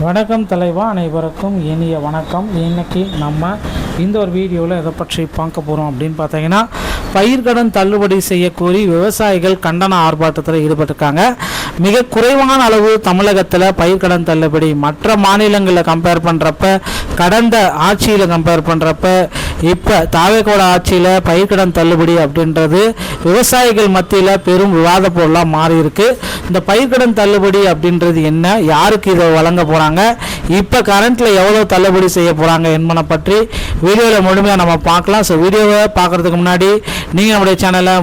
வணக்கம் தலைவா, அனைவருக்கும் இனிய வணக்கம். இன்றைக்கி நம்ம இந்த ஒரு வீடியோவில் எதை பற்றி பார்க்க போகிறோம் அப்படின்னு பார்த்தீங்கன்னா, பயிர்க்கடன் தள்ளுபடி செய்யக்கோரி விவசாயிகள் கண்டன ஆர்ப்பாட்டத்தில் ஈடுபட்டிருக்காங்க. மிக குறைவான அளவு தமிழகத்தில் பயிர்க்கடன் தள்ளுபடி மற்ற மாநிலங்களில் கம்பேர் பண்ணுறப்ப, கடந்த ஆட்சியில் கம்பேர் பண்ணுறப்ப, இப்போ தாவேக்கோட ஆட்சியில் பயிர்க்கடன் தள்ளுபடி அப்படின்றது விவசாயிகள் மத்தியில் பெரும் விவாத பொருளாக மாறி இருக்கு. இந்த பயிர்க்கடன் தள்ளுபடி அப்படின்றது என்ன, யாருக்கு இதை வழங்க போகிறாங்க, இப்போ கரண்ட்டில் எவ்வளோ தள்ளுபடி செய்ய போகிறாங்க என்பதை பற்றி வீடியோவில் முழுமையாக நம்ம பார்க்கலாம். ஸோ வீடியோவை பார்க்குறதுக்கு முன்னாடி நீங்கள் நம்முடைய சேனலை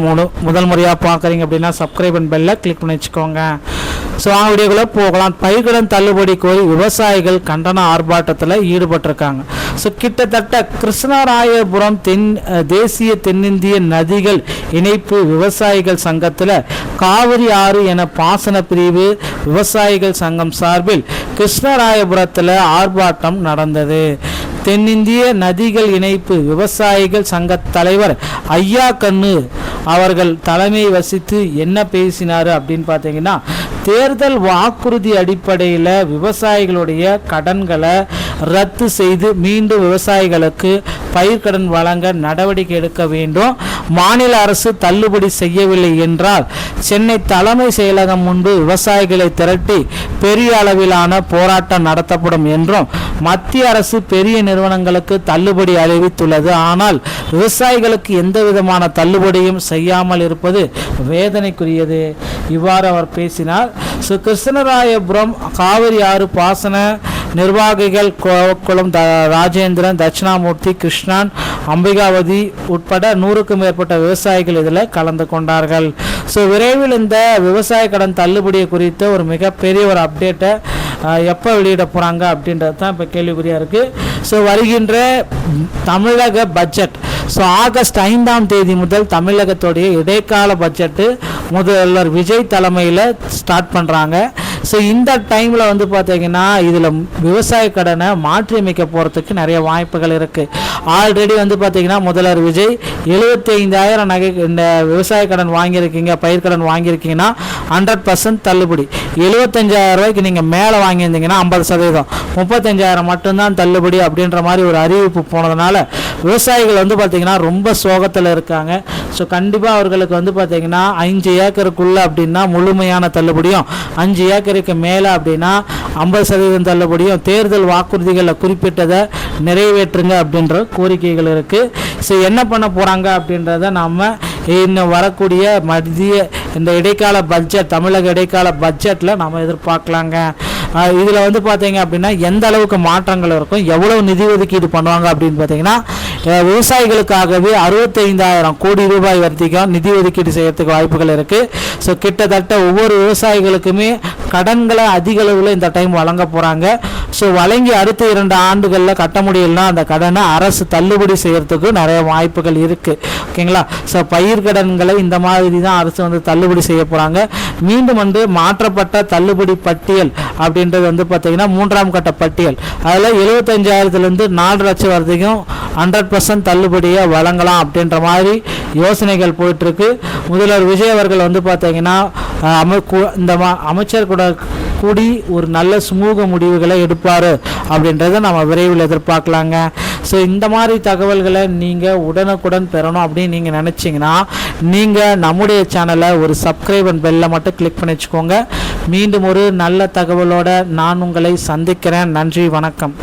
முதல் முறையாக பார்க்குறீங்க அப்படின்னா சப்ஸ்கிரைப் அண்ட் பெல்லை கிளிக் பண்ணி வச்சுக்கோங்க. ஸோ வீடியோக்குள்ளே போகலாம். பயிர்க்கடன் தள்ளுபடி கோரி விவசாயிகள் கண்டன ஆர்ப்பாட்டத்தில் ஈடுபட்டிருக்காங்க. ஸோ கிட்டத்தட்ட கிருஷ்ணராயபுரம் தேசிய தென்னிந்திய நதிகள் இணைப்பு விவசாயிகள் சங்கத்தில் காவிரி ஆறு என பாசன பிரிவு விவசாயிகள் சங்கம் சார்பில் கிருஷ்ணராயபுரத்தில் ஆர்ப்பாட்டம் நடந்தது. தென்னிந்திய நதிகள் இணைப்பு விவசாயிகள் சங்க தலைவர் ஐயா கண்ணு அவர்கள் தலைமை வசித்து என்ன பேசினார் அப்படின்னு பார்த்தீங்கன்னா, தேர்தல் வாக்குறுதி அடிப்படையில் விவசாயிகளுடைய கடன்களை ரத்து செய்து மீண்டும் விவசாயிகளுக்கு பயிர்க்கடன் வழங்க நடவடிக்கை எடுக்க வேண்டும். மாநில அரசு தள்ளுபடி செய்யவில்லை என்றால் சென்னை தலைமை செயலகம் முன்பு விவசாயிகளை திரட்டி பெரிய அளவிலான போராட்டம் நடத்தப்படும் என்றும், மத்திய அரசு பெரிய நிறுவனங்களுக்கு தள்ளுபடி அறிவித்துள்ளது, ஆனால் விவசாயிகளுக்கு எந்த விதமான தள்ளுபடியும் செய்யாமல் இருப்பது வேதனைக்குரியது. இவ்வாறு அவர் பேசினார். கிருஷ்ணராயபுரம் காவிரி ஆறு பாசன நிர்வாகிகள் கோவக்குளம் ராஜேந்திரன், தட்சிணாமூர்த்தி, கிருஷ்ணன், அம்பிகாவதி உட்பட 100க்கும் மேற்பட்ட விவசாயிகள் இதில் கலந்து கொண்டார்கள். ஸோ விரைவில் இந்த விவசாய கடன் தள்ளுபடியை குறித்த ஒரு மிகப்பெரிய ஒரு அப்டேட்டை எப்போ வெளியிட போகிறாங்க அப்படின்றது தான் இப்போ கேள்விக்குறியாக இருக்குது. ஸோ வருகின்ற தமிழக பட்ஜெட், ஸோ ஆகஸ்ட் 5ஆம் தேதி முதல் தமிழகத்துடைய இடைக்கால பட்ஜெட்டு முதல்வர் விஜய் தலைமையில் ஸ்டார்ட் பண்ணுறாங்க. ஸோ இந்த டைமில் வந்து பார்த்தீங்கன்னா இதில் விவசாய கடனை மாற்றி அமைக்க போகிறதுக்கு நிறைய வாய்ப்புகள் இருக்குது. ஆல்ரெடி வந்து பார்த்தீங்கன்னா முதல்வர் விஜய் 75,000 நகை இந்த விவசாய கடன் வாங்கியிருக்கீங்க, பயிர்க்கடன் வாங்கியிருக்கீங்கன்னா 100% தள்ளுபடி. 75,000 ரூபாய்க்கு நீங்கள் மேலே வாங்கியிருந்தீங்கன்னா 50%, 35,000 மட்டும்தான் தள்ளுபடி அப்படின்ற மாதிரி ஒரு அறிவிப்பு போனதுனால விவசாயிகள் வந்து பார்த்திங்கன்னா ரொம்ப சோகத்தில் இருக்காங்க. ஸோ கண்டிப்பாக அவர்களுக்கு வந்து பார்த்திங்கன்னா 5 ஏக்கருக்குள்ளே அப்படின்னா முழுமையான தள்ளுபடியும், 5 ஏக்கருக்கு மேலே அப்படின்னா 50% தள்ளுபடியும், தேர்தல் வாக்குறுதிகளில் குறிப்பிட்டதை நிறைவேற்றுங்க அப்படின்ற கோரிக்கைகள் இருக்குது. ஸோ என்ன பண்ண போகிறாங்க அப்படின்றத நம்ம இன்னும் வரக்கூடிய மத்திய இந்த இடைக்கால பட்ஜெட், தமிழக இடைக்கால பட்ஜெட்டில் நம்ம எதிர்பார்க்கலாங்க. இதில் வந்து பார்த்தீங்க அப்படின்னா எந்த அளவுக்கு மாற்றங்கள் இருக்கும், எவ்வளோ நிதி ஒதுக்கீடு பண்ணுவாங்க அப்படின்னு பார்த்தீங்கன்னா, விவசாயிகளுக்காகவே 65,000 கோடி ரூபாய் வரைக்கும் நிதி ஒதுக்கீடு செய்யறதுக்கு வாய்ப்புகள் இருக்குது. ஸோ கிட்டத்தட்ட ஒவ்வொரு விவசாயிகளுக்குமே கடன்களை அதிக அளவில் இந்த டைம் வழங்க போகிறாங்க. ஸோ வழங்கி அடுத்த 2 ஆண்டுகளில் கட்ட முடியலன்னா அந்த கடனை அரசு தள்ளுபடி செய்யறதுக்கு நிறைய வாய்ப்புகள் இருக்குது. ஓகேங்களா? ஸோ பயிர்க்கடன்களை இந்த மாதிரி தான் அரசு வந்து தள்ளுபடி செய்ய போகிறாங்க. மீண்டும் வந்து மாற்றப்பட்ட தள்ளுபடி பட்டியல் அப்படின்றது வந்து பார்த்தீங்கன்னா 3ஆம் கட்ட பட்டியல், அதில் 75,000 4 லட்சம் வரைக்கும் 100% தள்ளுபடியை வழங்கலாம் அப்படின்ற மாதிரி யோசனைகள் போயிட்டுருக்கு. முதல்வர் விஜய் அவர்கள் வந்து பார்த்தீங்கன்னா இந்த அமைச்சர் கூட கூடி ஒரு நல்ல சுமூக முடிவுகளை எடுப்பார் அப்படின்றத நம்ம விரைவில் எதிர்பார்க்கலாங்க. ஸோ இந்த மாதிரி தகவல்களை நீங்கள் உடனுக்குடன் பெறணும் அப்படின்னு நீங்கள் நினச்சிங்கன்னா நீங்கள் நம்முடைய சேனலை ஒரு சப்ஸ்கிரைப் அண்ட் பெல்லை மட்டும் கிளிக் பண்ணி வச்சுக்கோங்க. மீண்டும் ஒரு நல்ல தகவலோடு நான் உங்களை சந்திக்கிறேன். நன்றி, வணக்கம்.